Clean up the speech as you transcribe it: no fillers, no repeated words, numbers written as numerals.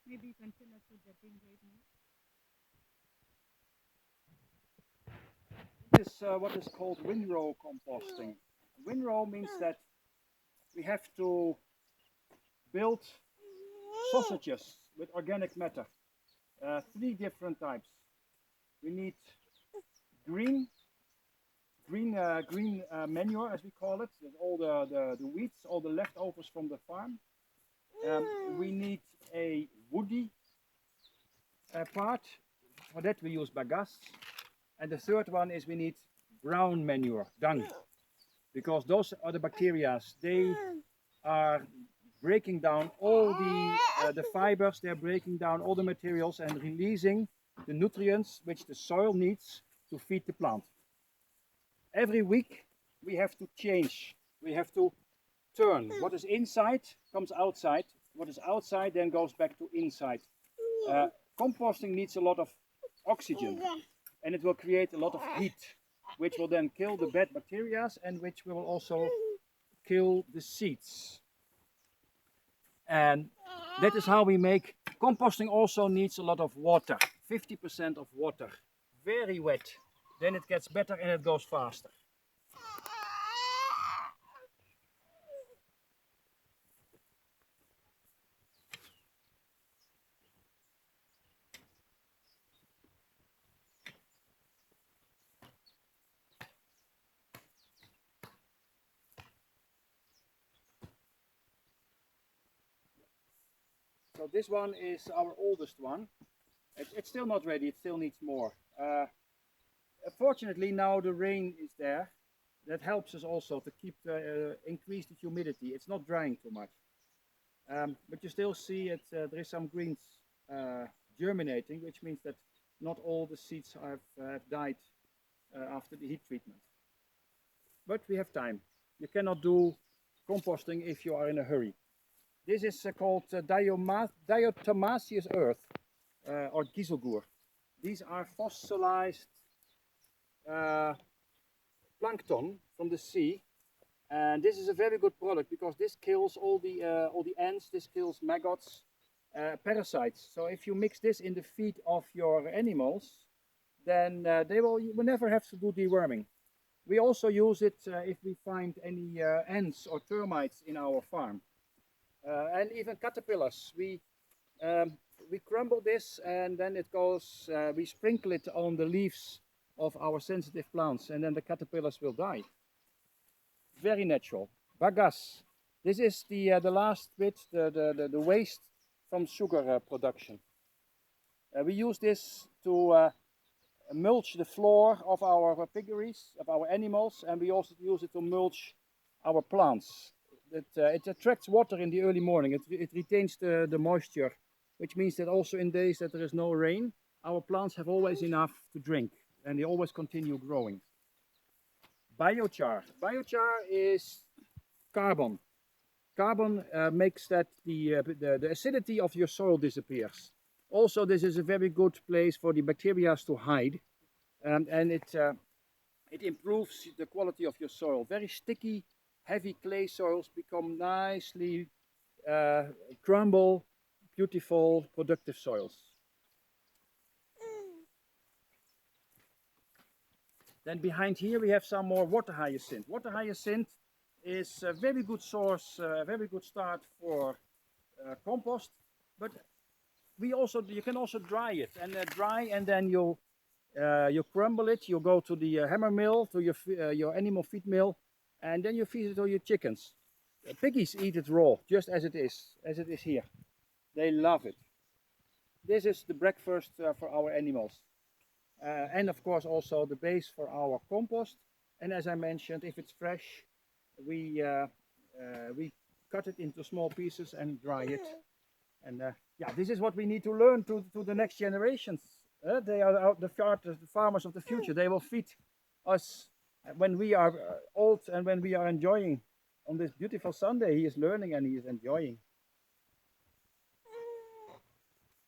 Maybe you can fill us with that being great news. This is what is called windrow composting. Windrow means that we have to build sausages with organic matter. Three different types. We need green, green manure, as we call it. That's all the weeds, all the leftovers from the farm. We need a woody part. For that we use bagasse. And the third one is we need brown manure, dung, because those are the bacteria. They are breaking down all the fibers, they're breaking down all the materials and releasing the nutrients which the soil needs to feed the plant. Every week we have to change, we have to turn. What is inside comes outside, what is outside then goes back to inside. Composting needs a lot of oxygen and it will create a lot of heat, which will then kill the bad bacteria and which will also kill the seeds. And that is how we make. Composting also needs a lot of water, 50% of water, very wet. Then it gets better and it goes faster. So this one is our oldest one. It's still not ready, it still needs more. Fortunately now the rain is there. That helps us also to keep increase the humidity. It's not drying too much. But you still see it, there is some greens germinating, which means that not all the seeds have died after the heat treatment. But we have time. You cannot do composting if you are in a hurry. This is called diatomaceous earth or kiezelguur. These are fossilized plankton from the sea, and this is a very good product because this kills all the ants, this kills maggots, parasites. So if you mix this in the feed of your animals, then you will never have to do deworming. We also use it if we find any ants or termites in our farm. And even caterpillars. We crumble this and then it goes, we sprinkle it on the leaves of our sensitive plants and then the caterpillars will die. Very natural. Bagasse. This is the last bit, the waste from sugar production. We use this to mulch the floor of our piggeries, of our animals, and we also use it to mulch our plants. It attracts water in the early morning. It retains the moisture, which means that also in days that there is no rain, our plants have always enough to drink and they always continue growing. Biochar. Biochar is carbon. Carbon makes that the acidity of your soil disappears. Also, this is a very good place for the bacteria to hide, and it improves the quality of your soil. Very sticky, heavy clay soils become nicely crumble, beautiful, productive soils. Then behind here we have some more water hyacinth. Water hyacinth is a very good source, a very good start for compost, but you can also dry it and then you crumble it. You go to the hammer mill, to your animal feed mill, and then you feed it to your chickens. Piggies eat it raw, just as it is here. They love it. This is the breakfast for our animals. And of course also the base for our compost. And as I mentioned, if it's fresh, we cut it into small pieces and dry it. And yeah, this is what we need to learn to the next generations. They are the farmers of the future. They will feed us when we are old and when we are enjoying. On this beautiful Sunday, he is learning and he is enjoying.